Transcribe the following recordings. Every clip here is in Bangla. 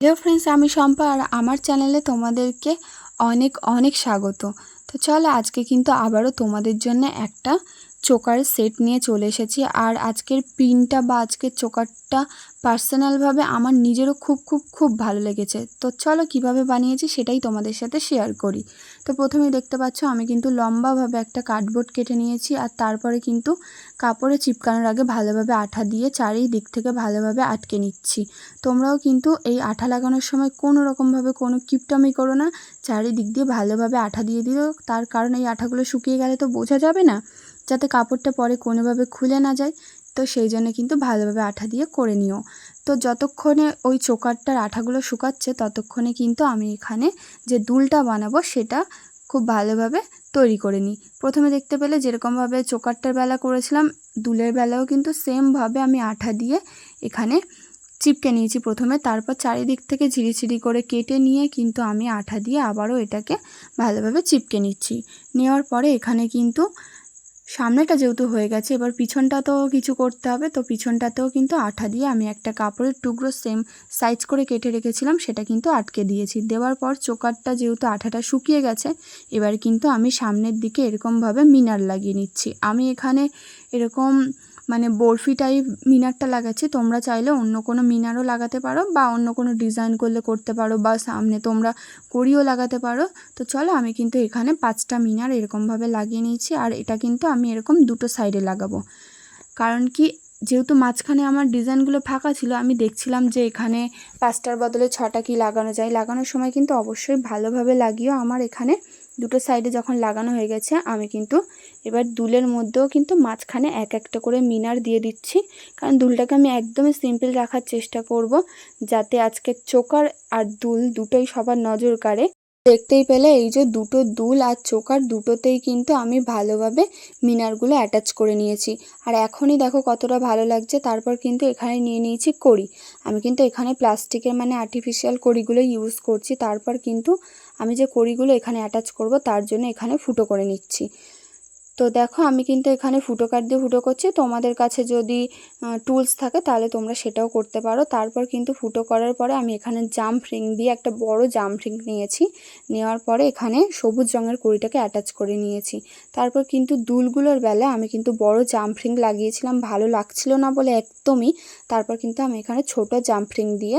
হ্যালো ফ্রেন্ডস, আমি শম্পা আর আমার চ্যানেলে তোমাদেরকে অনেক অনেক স্বাগত। তো চলো, আজকে কিন্তু আবারও তোমাদের জন্য একটা চোকার সেট নিয়ে চলে এসেছি। আর আজকের পিনটা বা আজকের চোকারটা পার্সোনালভাবে আমার নিজেরও খুব খুব খুব ভালো লেগেছে। তো চলো কিভাবে বানিয়েছি সেটাই তোমাদের সাথে শেয়ার করি। তো প্রথমেই দেখতে পাচ্ছ আমি কিন্তু লম্বাভাবে একটা কার্ডবোর্ড কেটে নিয়েছি, আর তারপরে কিন্তু কাপড়ে চিপকানোর আগে ভালোভাবে আঠা দিয়ে চারিদিক থেকে ভালোভাবে আটকে নিচ্ছি। তোমরাও কিন্তু এই আঠা লাগানোর সময় কোনো রকমভাবে কোনো কিপটামি করো না, চারিদিক দিয়ে ভালোভাবে আঠা দিয়ে দিও। তার কারণ এই আঠাগুলো শুকিয়ে গেলে তো বোঝা যাবে না, যাতে কাপড়টা পরে কোনোভাবে খুলে না যায়। তো সেই জন্য কিন্তু ভালোভাবে আঠা দিয়ে করে নিও। তো যতক্ষণে ওই চোকারটার আঠাগুলো শুকাচ্ছে ততক্ষণে কিন্তু আমি এখানে যে দুলটা বানাবো সেটা খুব ভালোভাবে তৈরি করে নিই। প্রথমে দেখতে পেলে যেরকমভাবে চোকারটার বেলা করেছিলাম, দুলের বেলাও কিন্তু সেমভাবে আমি আঠা দিয়ে এখানে চিপকে নিয়েছি প্রথমে। তারপর চারিদিক থেকে ঝিরিঝিরি করে কেটে নিয়ে কিন্তু আমি আঠা দিয়ে আবারও এটাকে ভালোভাবে চিপকে নিচ্ছি। নেওয়ার পরে এখানে কিন্তু সামনেটা যেহেতু হয়ে গেছে, এবার পিছনটাতেও কিছু করতে হবে। তো পিছনটাতেও কিন্তু আঠা দিয়ে আমি একটা কাপড়ের টুকরো সেম সাইজ করে কেটে রেখেছিলাম, সেটা কিন্তু আটকে দিয়েছি। দেওয়ার পর চোকারটা যেহেতু আঠাটা শুকিয়ে গেছে, এবার কিন্তু আমি সামনের দিকে এরকমভাবে মিনার লাগিয়ে নিচ্ছি। আমি এখানে এরকম বরফি টাইপ মিনারটা লাগাচ্ছি। তোমরা চাইলে অন্য কোনো মিনারও লাগাতে পারো, বা অন্য কোনো ডিজাইন করলে করতে পারো, বা সামনে তোমরা কড়িও লাগাতে পারো। তো চলো, আমি কিন্তু এখানে 5টা মিনার এরকমভাবে লাগিয়ে নিয়েছি। আর এটা কিন্তু আমি এরকম দুটো সাইডে লাগাবো, কারণ কি যেহেতু মাঝখানে আমার ডিজাইনগুলো ফাঁকা ছিল, আমি দেখছিলাম যে এখানে 5টার বদলে 6টা কি লাগানো যায়। লাগানোর সময় কিন্তু অবশ্যই ভালোভাবে লাগিও। আমার এখানে দুটো সাইডে যখন লাগানো হয়ে গেছে, আমি কিন্তু এবার দুলের মধ্যেও কিন্তু মাঝখানে এক একটা করে মিনার দিয়ে দিচ্ছি, কারণ দুলটাকে আমি একদমই সিম্পল রাখার চেষ্টা করব, যাতে আজকে চোকার আর দুল দুটোই সবার নজর কাড়ে। দেখতেই পেলে এই যে দুটো দুল আর চোকার দুটোতেই কিন্তু আমি ভালোভাবে মিনারগুলো অ্যাটাচ করে নিয়েছি। আর এখনই দেখো কতটা ভালো লাগছে। তারপর কিন্তু এখানে নিয়ে নিয়েছি কড়ি। আমি কিন্তু এখানে প্লাস্টিকের আর্টিফিশিয়াল কড়িগুলো ইউজ করছি। তারপর কিন্তু আমি যে কড়িগুলো এখানে অ্যাটাচ করব তার জন্য এখানে ফুটো করে নিচ্ছি। তো দেখো, আমি কিন্তু এখানে ফুটো কাট দিয়ে ফুটো করছি। তোমাদের কাছে যদি টুলস থাকে তাহলে তোমরা সেটাও করতে পারো। তারপর কিন্তু ফুটো করার পরে আমি এখানে জাম্প রিং দিয়ে একটা বড় জাম্প রিং নিয়েছি। নেওয়ার পরে এখানে সবুজ রঙের কড়িটাকে অ্যাটাচ করে নিয়েছি। তারপর কিন্তু দুলগুলোর বেলায় আমি কিন্তু বড় জাম্প রিং লাগিয়েছিলাম, ভালো লাগছিল না বলে একদমই। তারপর কিন্তু আমি এখানে ছোট জাম্প রিং দিয়ে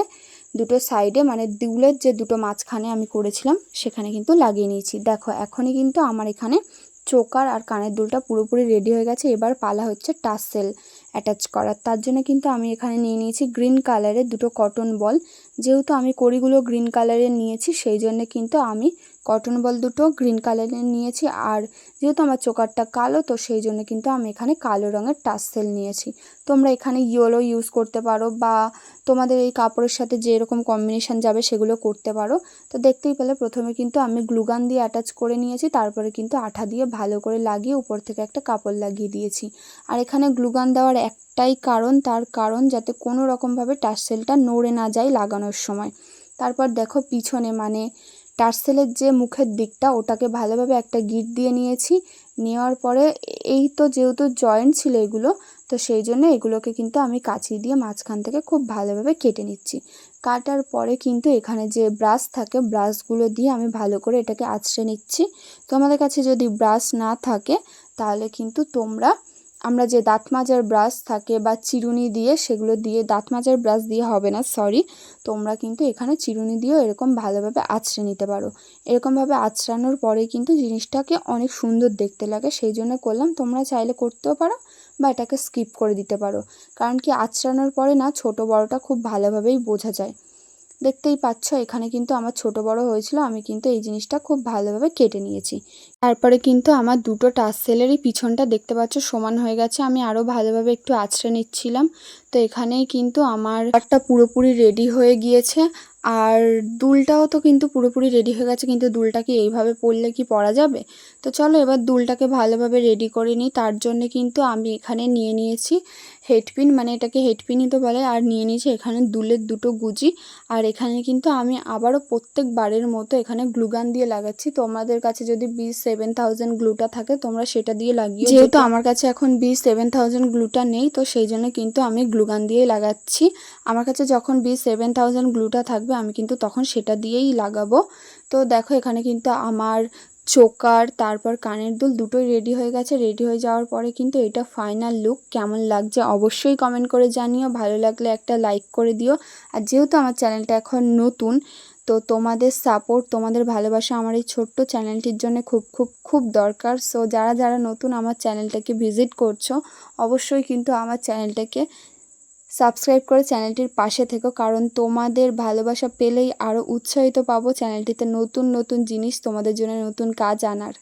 দুটো সাইডে দুলের যে দুটো মাঝখানে আমি করেছিলাম সেখানে কিন্তু লাগিয়ে নিয়েছি। দেখো, এখনই কিন্তু আমার এখানে চোকার আর কানের দুলটা পুরোপুরি রেডি হয়ে গেছে। এবার পালা হচ্ছে টাসেল অ্যাটাচ করার। তার জন্য কিন্তু আমি এখানে নিয়ে নিয়েছি গ্রিন কালারের দুটো কটন বল। যেহেতু আমি কড়িগুলো গ্রিন কালারের নিয়েছি, সেই জন্য কিন্তু আমি কটন বল দুটো গ্রিন কালারের নিয়েছি। আর যেহেতু আমার চোকারটা কালো, তো সেই জন্য কিন্তু আমি এখানে কালো রঙের টাসেল নিয়েছি। তোমরা এখানে ইয়েলো ইউজ করতে পারো, বা তোমাদের এই কাপড়ের সাথে যে এরকম কম্বিনেশন যাবে সেগুলো করতে পারো। তো দেখতেই পেলে প্রথমে কিন্তু আমি গ্লুগান দিয়ে অ্যাটাচ করে নিয়েছি, তারপরে কিন্তু আঠা দিয়ে ভালো করে লাগিয়ে উপর থেকে একটা কাপড় লাগিয়ে দিয়েছি। আর এখানে গ্লুগান দেওয়ার একটাই কারণ, তার কারণ যাতে কোনো রকমভাবে টার্সেলটা নড়ে না যায় লাগানোর সময়। তারপর দেখো পিছনে টার্সেলের যে মুখের দিকটা, ওটাকে ভালোভাবে একটা গিট দিয়ে নিয়েছি। নেওয়ার পরে এই তো যেহেতু জয়েন্ট ছিল এগুলো, তো সেই জন্য এগুলোকে কিন্তু আমি কাঁচি দিয়ে মাঝখান থেকে খুব ভালোভাবে কেটে নিচ্ছি। কাটার পরে কিন্তু এখানে যে ব্রাশ থাকে, ব্রাশগুলো দিয়ে আমি ভালো করে এটাকে আঁচড়ে নিচ্ছি। তোমাদের কাছে যদি ব্রাশ না থাকে তাহলে কিন্তু আমরা যে দাঁত মাজার ব্রাশ থাকে বা চিরুনি দিয়ে, সেগুলো দিয়ে, দাঁত মাজার ব্রাশ দিয়ে হবে না, সরি, তোমরা কিন্তু এখানে চিরুনি দিয়েও এরকম ভালোভাবে আঁচড়ে নিতে পারো। এরকমভাবে আঁচড়ানোর পরে কিন্তু জিনিসটাকে অনেক সুন্দর দেখতে লাগে, সেই জন্য করলাম। তোমরা চাইলে করতেও পারো বা এটাকে স্কিপ করে দিতে পারো, কারণ কি আঁচড়ানোর পরে না ছোট বড়টা খুব ভালোভাবেই বোঝা যায়। দেখতেই পাচ্ছ এখানে কিন্তু আমার ছোট বড় হয়েছিল, আমি কিন্তু এই জিনিসটা খুব ভালোভাবে কেটে নিয়েছি। তারপরে কিন্তু আমার দুটো টাসেলেরই পিছনটা দেখতে পাচ্ছ সমান হয়ে গেছে। আমি আরও ভালোভাবে একটু আঁচড়ে নিচ্ছিলাম। তো এখানেই কিন্তু আমার একটা পুরোপুরি রেডি হয়ে গিয়েছে। আর দুলটাও তো কিন্তু পুরোপুরি রেডি হয়ে গেছে, কিন্তু দুলটা কি এইভাবে পরলে কি পরা যাবে? তো চলো এবার দুলটাকে ভালোভাবে রেডি করে নিই। তার জন্য কিন্তু আমি এখানে নিয়ে নিয়েছি হেডপিন, এটাকে হেডপিনই তো বলে। আর নিয়ে নিয়েছি এখানে দুলের দুটো গুজি। আর এখানে কিন্তু আমি আবারও প্রত্যেকবারের মতো এখানে গ্লুগান দিয়ে লাগাচ্ছি। তোমাদের কাছে যদি B7000 গ্লুটা থাকে তোমরা সেটা দিয়ে লাগিও। যেহেতু আমার কাছে এখন B7000 গ্লুটা নেই, তো সেই জন্য কিন্তু আমি গ্লুগান দিয়ে লাগাচ্ছি। আমার কাছে যখন B7000 গ্লুটা থাকবে আসবে আমি কিন্তু তখন সেটা দিয়েই লাগাবো। তো দেখো এখানে কিন্তু আমার চোকার তারপর কানের দুল দুটোই রেডি হয়ে গেছে। রেডি হয়ে যাওয়ার পরে কিন্তু এটা ফাইনাল লুক। কেমন লাগছে অবশ্যই কমেন্ট করে জানিও, ভালো লাগলে একটা লাইক করে দিও। আর যেহেতু আমার চ্যানেলটা এখন নতুন, তো তোমাদের সাপোর্ট, তোমাদের ভালোবাসা আমার এই ছোট্ট চ্যানেলটির জন্য খুব খুব খুব দরকার। সো যারা যারা নতুন আমার চ্যানেলটাকে ভিজিট করছো, অবশ্যই কিন্তু আমার চ্যানেলটাকে সাবস্ক্রাইব করে চ্যানেলটির পাশে থেকো, কারণ তোমাদের ভালোবাসা পেলেই আরও উৎসাহিত পাবো চ্যানেলটিতে নতুন নতুন জিনিস, তোমাদের জন্য নতুন কাজ আনার।